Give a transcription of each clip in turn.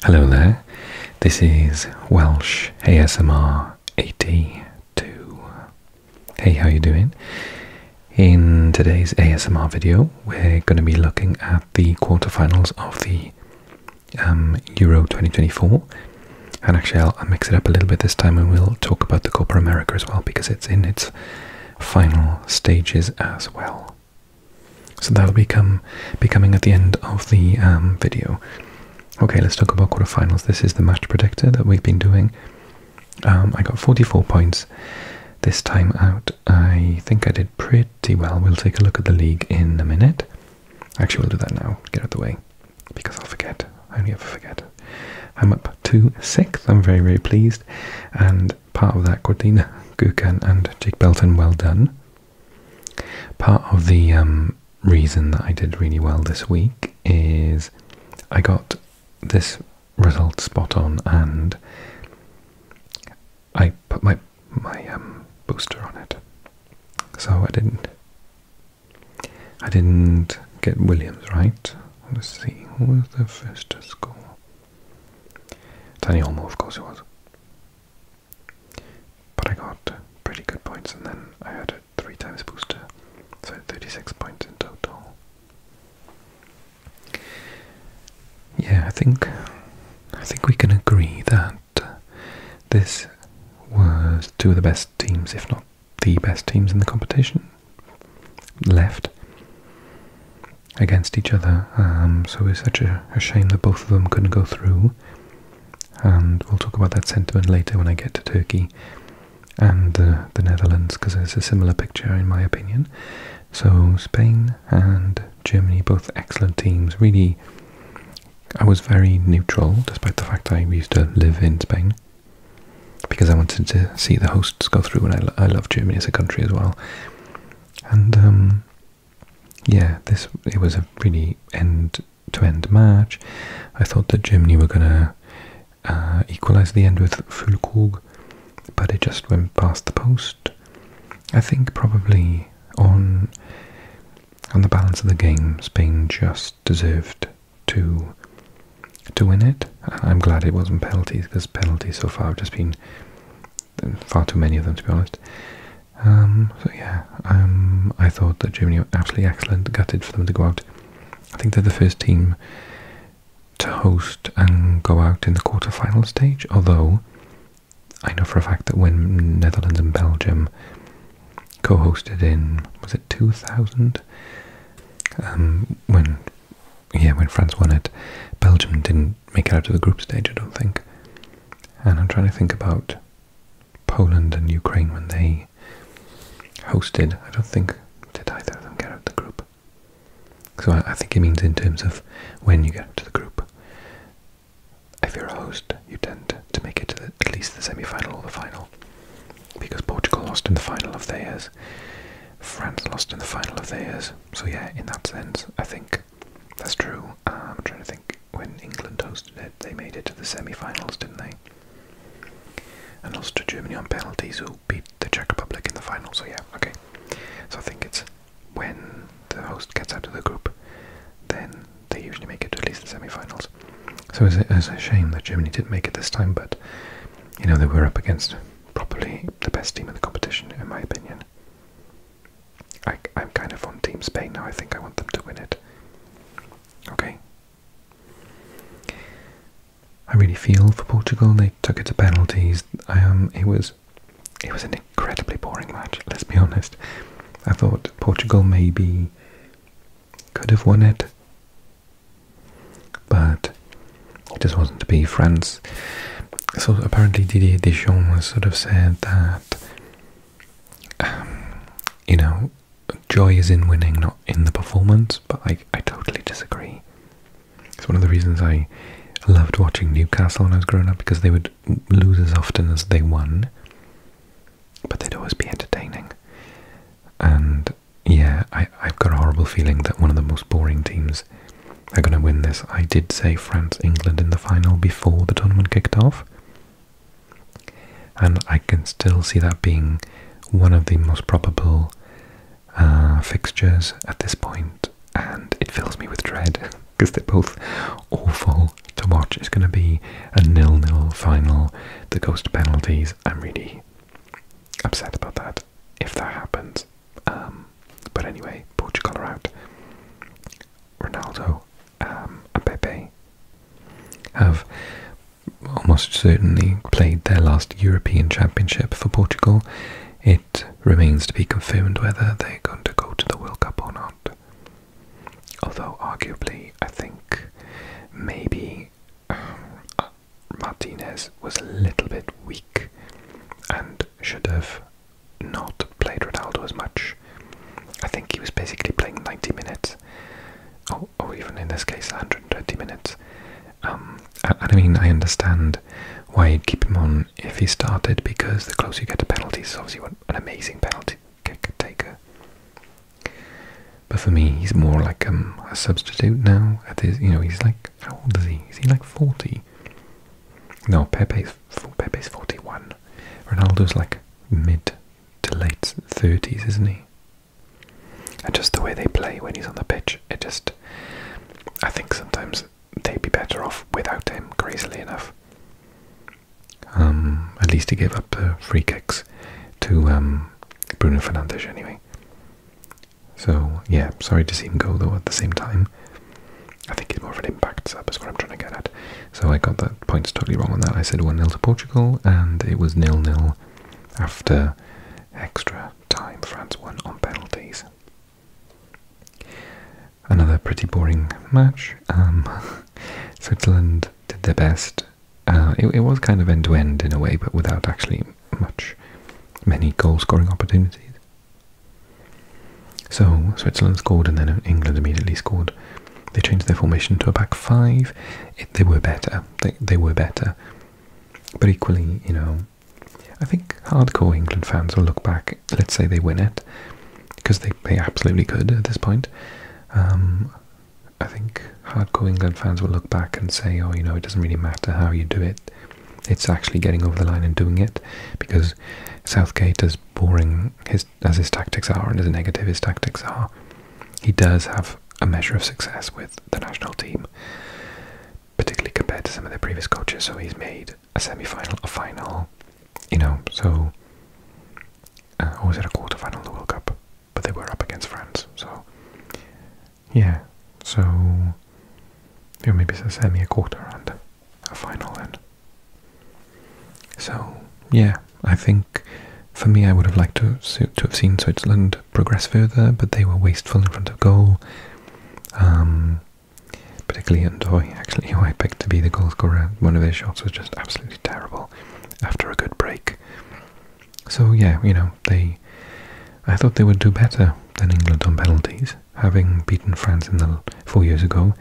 Hello there, this is Welsh ASMR 82. Hey, how you doing? In today's ASMR video, we're going to be looking at the quarterfinals of the Euro 2024. And actually, I'll mix it up a little bit this time and we'll talk about the Copa América as well, because it's in its final stages as well. So that'll be coming at the end of the video. Okay, let's talk about quarterfinals. This is the match predictor that we've been doing. I got 44 points this time out. I think I did pretty well. We'll take a look at the league in a minute. Actually, we'll do that now. Get out of the way, because I'll forget. I only ever forget. I'm up to 6th. I'm very, very pleased. And part of that, Cordina, Gurkan and Jake Belton, well done. Part of the reason that I did really well this week is I got this result spot on, and I put my booster on it. So I didn't get Williams right. Let's see, who was the first to score? Danny Olmo, of course it was. But I got pretty good points, and then I had a 3 times booster, so 36 points in total. Yeah, I think we can agree that this was two of the best teams, if not the best teams in the competition, left against each other. So it's such a shame that both of them couldn't go through. And we'll talk about that sentiment later when I get to Turkey and the Netherlands, because it's a similar picture in my opinion. So Spain and Germany, both excellent teams. Really, I was very neutral, despite the fact I used to live in Spain, because I wanted to see the hosts go through, and I love Germany as a country as well. And yeah, it was a really end-to-end match. I thought that Germany were going to equalise the end with Füllkrug, but it just went past the post. I think probably on the balance of the game, Spain just deserved to win it. I'm glad it wasn't penalties, because penalties so far have just been far too many of them, to be honest. So yeah, I thought that Germany were absolutely excellent. Gutted for them to go out. I think they're the first team to host and go out in the quarter-final stage, although I know for a fact that when Netherlands and Belgium co-hosted in, was it 2000? When France won it, Belgium didn't make it out to the group stage, I don't think. And I'm trying to think about Poland and Ukraine when they hosted. I don't think, did either of them get out the group? So I think it means in terms of when you get out to the group. If you're a host, you tend to make it to at least the semi-final or the final. Because Portugal lost in the final of theirs. France lost in the final of theirs. So yeah, in that sense, I think that's true. I'm trying to think, when England hosted it, they made it to the semi-finals, didn't they? And lost to Germany on penalties, who beat the Czech Republic in the final. So yeah, okay. So I think it's when the host gets out of the group, then they usually make it to at least the semi-finals. So it's a shame that Germany didn't make it this time, but you know, they were up against probably the best team in the competition, in my opinion. I'm kind of on Team Spain now. I think I want them to win it. Okay. I really feel for Portugal. They took it to penalties. It was an incredibly boring match, let's be honest. I thought Portugal maybe could have won it, but it just wasn't to be. France. So apparently Didier Deschamps has sort of said that you know, joy is in winning, not in the performance, but I totally disagree. It's one of the reasons I loved watching Newcastle when I was growing up, because they would lose as often as they won, but they'd always be entertaining. And yeah, I've got a horrible feeling that one of the most boring teams are going to win this. I did say France-England in the final before the tournament kicked off, and I can still see that being one of the most probable fixtures at this point, and it fills me with dread because they're both awful to watch. watch is going to be a 0-0 final that goes to penalties. I'm really upset about that if that happens. But anyway, Portugal are out. Ronaldo and Pepe have almost certainly played their last European Championship for Portugal. It remains to be confirmed whether they're going to go to the World Cup or not. Although arguably, I think maybe Martinez was a little bit weak and should have not played Ronaldo as much. I think he was basically playing 90 minutes, or even in this case 120 minutes. I mean, I understand why you'd keep him on if he started, because the closer you get to penalties, obviously what an amazing penalty kick taker. But for me, he's more like a substitute now. At his, he's like, how old is he? Is he like 40? No, Pepe's 41. Ronaldo's like mid to late 30s, isn't he? And just the way they play when he's on the pitch, I think sometimes they'd be better off without him, crazily enough. At least he gave up the free kicks to Bruno Fernandes anyway. So, yeah, sorry to see him go though at the same time. I think he's more of an impact sub is what I'm trying to get at. So I got the points totally wrong on that. I said 1-0 to Portugal, and it was 0-0 after extra time. France won on penalties. Another pretty boring match. Switzerland did their best. It was kind of end-to-end in a way, but without actually many goal-scoring opportunities. So Switzerland scored, and then England immediately scored. They changed their formation to a back five. They were better. They were better. But equally, I think hardcore England fans will look back, let's say they win it, because they absolutely could at this point. I think hardcore England fans will look back and say, oh, it doesn't really matter how you do it. It's actually getting over the line and doing it, because Southgate, as boring as his tactics are and as negative his tactics are, he does have a measure of success with the national team, particularly compared to some of their previous coaches. So he's made a semi-final, a final, so, or was it a quarter-final of the World Cup? But they were up against France, so, yeah, so, maybe it's a semi, a quarter, and a final then. So, yeah, I think, for me, I would have liked to have seen Switzerland progress further, but they were wasteful in front of goal. Particularly Ndoye, actually, who I picked to be the goal scorer. One of their shots was just absolutely terrible after a good break. So yeah, I thought they would do better than England on penalties, having beaten France 4 years ago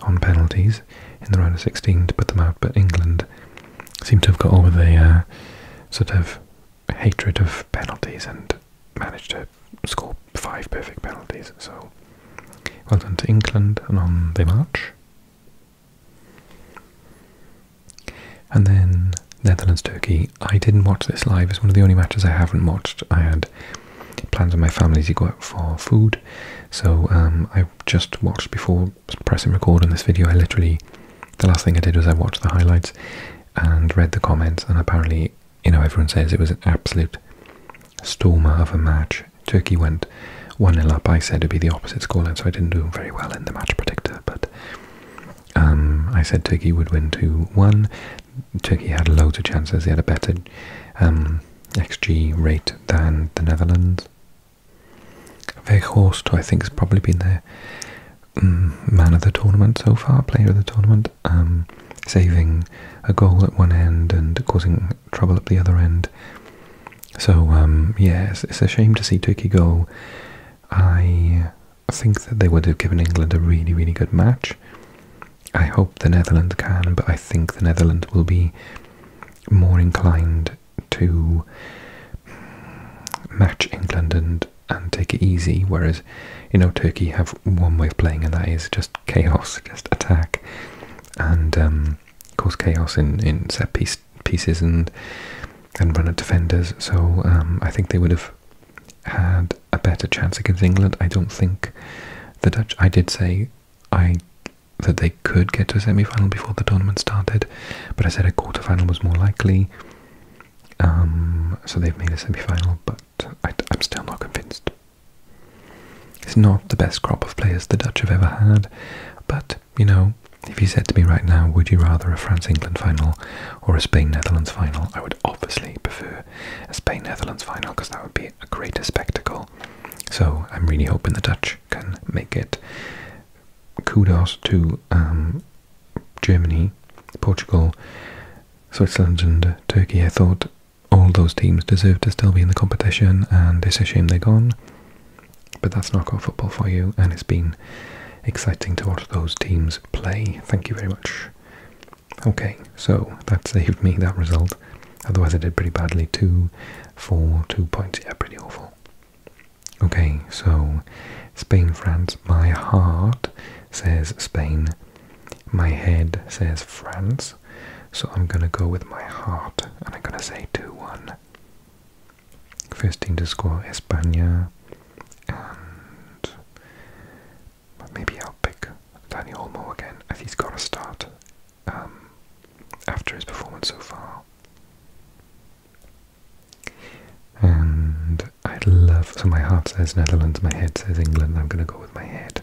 on penalties in the round of 16 to put them out. But England seemed to have got over the sort of hatred of penalties and managed to score 5 perfect penalties. So well done to England and on the march. And then Netherlands-Turkey. I didn't watch this live. It's one of the only matches I haven't watched. I had plans with my family to go out for food, so I just watched before pressing record on this video. The last thing I did was I watched the highlights and read the comments, and apparently, everyone says it was an absolute stormer of a match. Turkey went 1-0 up. I said it'd be the opposite scoreline, so I didn't do very well in the match predictor, but I said Turkey would win 2-1. Turkey had loads of chances. They had a better XG rate than the Netherlands. Weghorst, who I think has probably been their man of the tournament so far, player of the tournament, saving a goal at one end and causing trouble at the other end. So yeah, it's a shame to see Turkey go. I think that they would have given England a really, really good match. I hope the Netherlands can, but I think the Netherlands will be more inclined to match England and take it easy, whereas, Turkey have one way of playing, and that is just chaos, just attack, and cause chaos in set pieces and run at defenders. So I think they would have had a better chance against England. I don't think the Dutch, I did say I that they could get to a semi-final before the tournament started, but I said a quarter-final was more likely. So they've made a semi-final, but I'm still not convinced. It's not the best crop of players the Dutch have ever had, but, you know, if you said to me right now, would you rather a France-England final or a Spain-Netherlands final, I would obviously prefer a Spain-Netherlands final, because that would be a greater spectacle. So I'm really hoping the Dutch can make it. Kudos to Germany, Portugal, Switzerland and Turkey. I thought all those teams deserve to still be in the competition, and it's a shame they're gone. But that's knockout football for you, and it's been exciting to watch those teams play. Thank you very much. Okay, so that saved me that result. Otherwise I did pretty badly. 2 for 2 points. Yeah, pretty awful. Okay, so Spain, France. My heart says Spain. My head says France. So I'm going to go with my heart, and I'm going to say 2-1. First team to score, España. And maybe I'll pick Dani Olmo again, as he's got to start after his performance so far. And I'd love, so my heart says Netherlands, my head says England. I'm going to go with my head.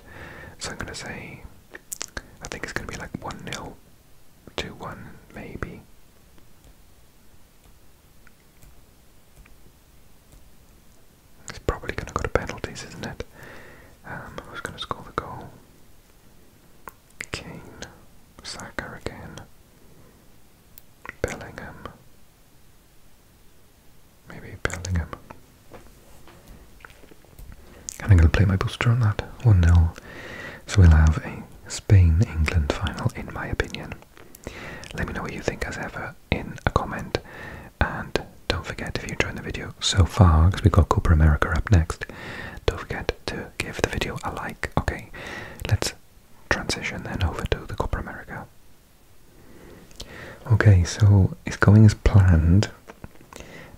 So I'm going to say, I think it's going to be like 1-0, 2-1 maybe. It's probably going to go to penalties, isn't it? Who's going to score the goal? Kane, Saka again, Bellingham, maybe Bellingham. And I'm going to play my booster on that, 1-0. So we'll have a Spain-England final, in my opinion. Let me know what you think as ever in a comment, and don't forget, if you enjoyed the video so far, because we've got Copa America up next, don't forget to give the video a like. Okay, let's transition then over to the Copa America. Okay, so it's going as planned,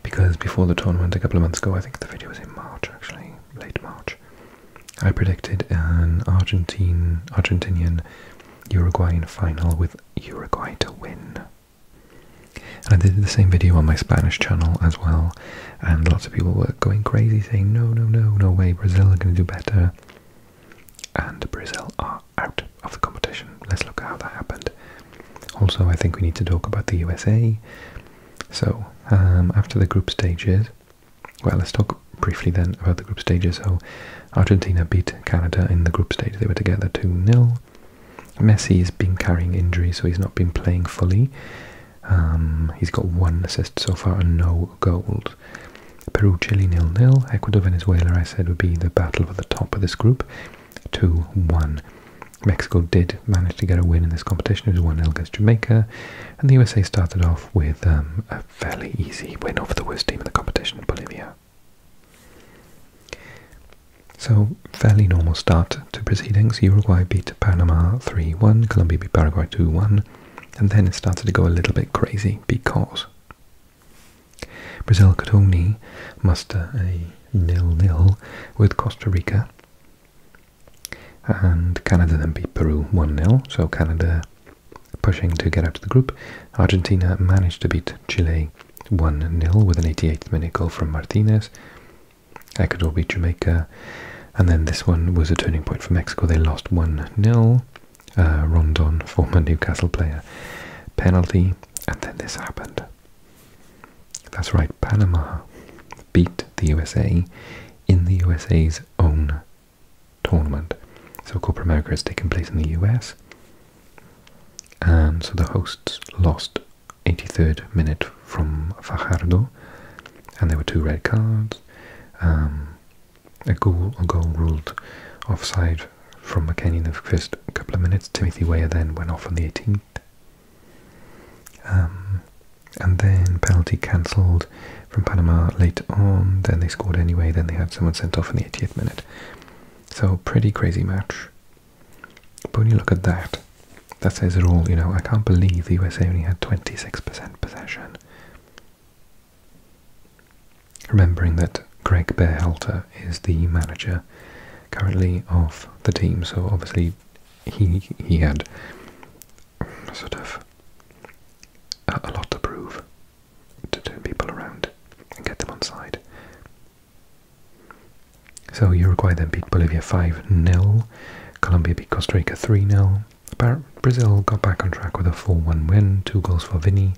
because before the tournament a couple of months ago, I think the video was in March actually, late March, I predicted an Argentinian Uruguayan final with Uruguay to win. And I did the same video on my Spanish channel as well, and lots of people were going crazy saying no way, Brazil are going to do better. And Brazil are out of the competition. Let's look at how that happened. Also, I think we need to talk about the USA. So after the group stages, well, let's talk briefly then about the group stages. So Argentina beat Canada in the group stage. They were together 2-0. Messi's been carrying injury, so he's not been playing fully. He's got 1 assist so far and no goals. Peru, Chile 0-0. Ecuador, Venezuela, I said, would be the battle for the top of this group. 2-1. Mexico did manage to get a win in this competition. It was 1-0 against Jamaica. And the USA started off with a fairly easy win over the worst team in the competition, Bolivia. So, fairly normal start to proceedings. Uruguay beat Panama 3-1, Colombia beat Paraguay 2-1, and then it started to go a little bit crazy because Brazil could only muster a 0-0 with Costa Rica, and Canada then beat Peru 1-0, so Canada pushing to get out of the group. Argentina managed to beat Chile 1-0 with an 88th minute goal from Martinez. Ecuador beat Jamaica, and then this one was a turning point for Mexico. They lost 1-0. Rondon, former Newcastle player, penalty, and then this happened. That's right, Panama beat the USA in the USA's own tournament. So Copa America has taken place in the US, and so the hosts lost 83rd minute from Fajardo, and there were 2 red cards. A goal ruled offside from McKennie in the first couple of minutes. Timothy Weah then went off on the 18th. And then penalty cancelled from Panama late on. Then they scored anyway. Then they had someone sent off in the 80th minute. So pretty crazy match. But when you look at that, that says it all. You know, I can't believe the USA only had 26% possession. Remembering that Greg Berhalter is the manager currently of the team, so obviously he had sort of a lot to prove to turn people around and get them on side. So Uruguay then beat Bolivia 5-0, Colombia beat Costa Rica 3-0, Brazil got back on track with a 4-1 win, 2 goals for Vini.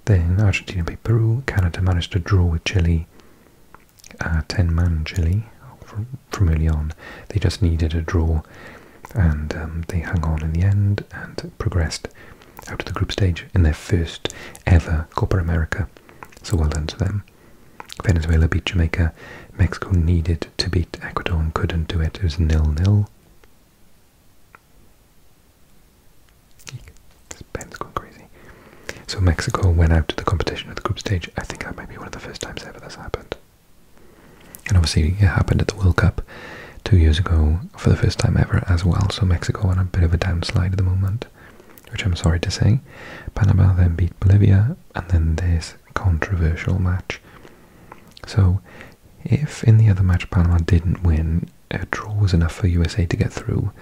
Then Argentina beat Peru, Canada managed to draw with Chile, 10-man Chile from early on. They just needed a draw, and they hung on in the end and progressed out of the group stage in their first ever Copa America. So well done to them. Venezuela beat Jamaica. Mexico needed to beat Ecuador and couldn't do it. It was 0-0. This pen's going crazy. So Mexico went out to the competition at the group stage. I think that might be one of the first times ever that's happened. And obviously it happened at the World Cup 2 years ago for the first time ever as well. So Mexico on a bit of a downslide at the moment, which I'm sorry to say. Panama then beat Bolivia, and then this controversial match. So if in the other match Panama didn't win, a draw was enough for USA to get through.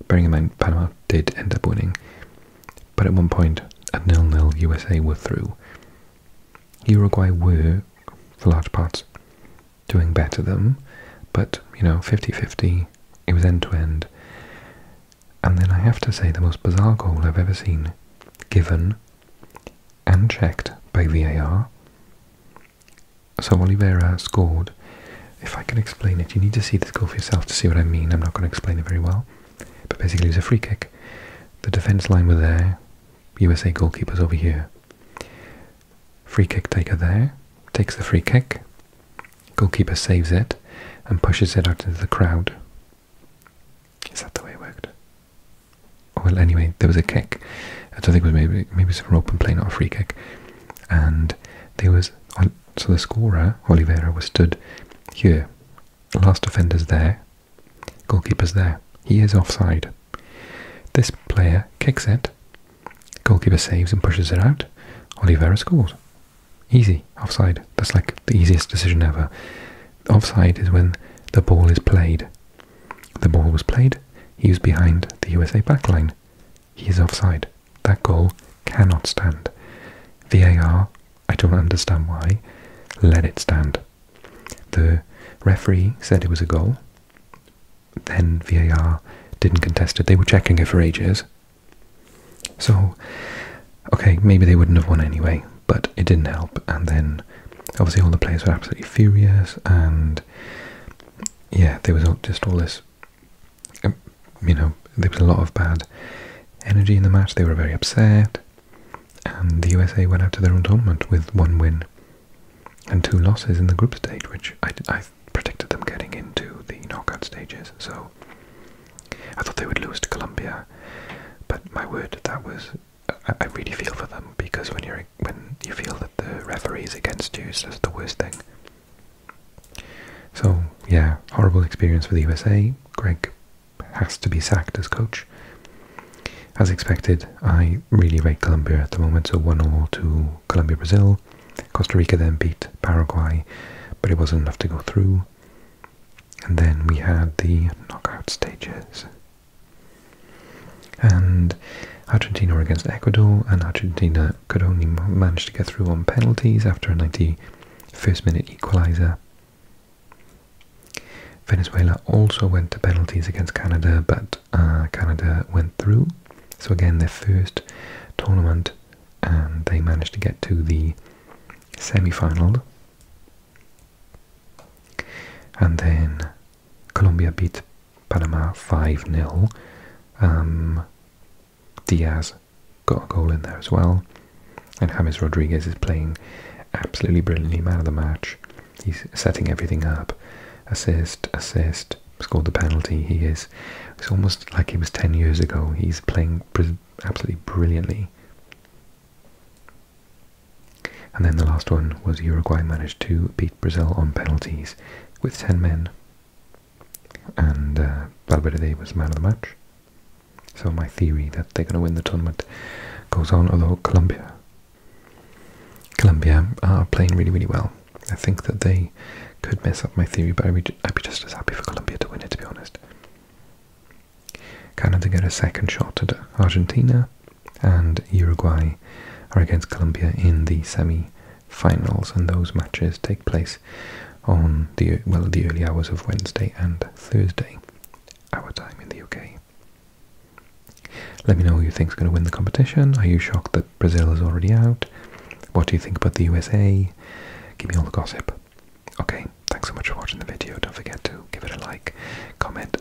Bearing in mind Panama did end up winning, but at one point at 0-0 USA were through. Uruguay were, for large parts, doing better than them, but, you know, 50-50, it was end-to-end. And then I have to say the most bizarre goal I've ever seen given and checked by VAR. So Oliveira scored. If I can explain it, you need to see this goal for yourself to see what I mean. I'm not going to explain it very well. But basically it was a free kick. The defence line were there. USA goalkeeper's over here. Free kick taker there. Takes the free kick. Goalkeeper saves it and pushes it out into the crowd. Is that the way it worked? Well, anyway, there was a kick. I don't think it was maybe it was an open play, not a free kick. And there was, so the scorer, Oliveira, was stood here. The last defender's there. Goalkeeper's there. He is offside. This player kicks it. Goalkeeper saves and pushes it out. Oliveira scores. Easy. Offside. That's like the easiest decision ever. Offside is when the ball is played. The ball was played. He was behind the USA backline. He is offside. That goal cannot stand. VAR, I don't understand why, let it stand. The referee said it was a goal. Then VAR didn't contest it. They were checking it for ages. So, okay, maybe they wouldn't have won anyway, but it didn't help. And then, obviously, all the players were absolutely furious, and yeah, there was just all this, you know, there was a lot of bad energy in the match. They were very upset, and the USA went out to their own tournament with 1 win and 2 losses in the group stage, which I predicted them getting into the knockout stages. So I thought they would lose to Colombia, but my word, that was, I really feel for them, because when you feel that the referee is against you, it's just the worst thing. So yeah, horrible experience for the USA. Greg has to be sacked as coach. As expected, I really rate Colombia at the moment, so 1-1 to Colombia-Brazil. Costa Rica then beat Paraguay, but it wasn't enough to go through. And then we had the knockout stages. And Argentina were against Ecuador, and Argentina could only manage to get through on penalties after a 91st minute equaliser. Venezuela also went to penalties against Canada, but Canada went through. So again, their first tournament, and they managed to get to the semi-final. And then Colombia beat Panama 5-0. Diaz got a goal in there as well. And James Rodriguez is playing absolutely brilliantly, man of the match. He's setting everything up. Assist, scored the penalty. It's almost like it was 10 years ago. He's playing absolutely brilliantly. And then the last one was Uruguay managed to beat Brazil on penalties with 10 men. And Valverde was man of the match. So my theory that they're going to win the tournament goes on, although Colombia are playing really, really well. I think that they could mess up my theory, but I'd be just as happy for Colombia to win it, to be honest. Canada get a second shot at Argentina, and Uruguay are against Colombia in the semi-finals, and those matches take place on the early hours of Wednesday and Thursday, our time in the UK. Let me know who you think is going to win the competition. Are you shocked that Brazil is already out? What do you think about the USA? Give me all the gossip. Okay, thanks so much for watching the video. Don't forget to give it a like, comment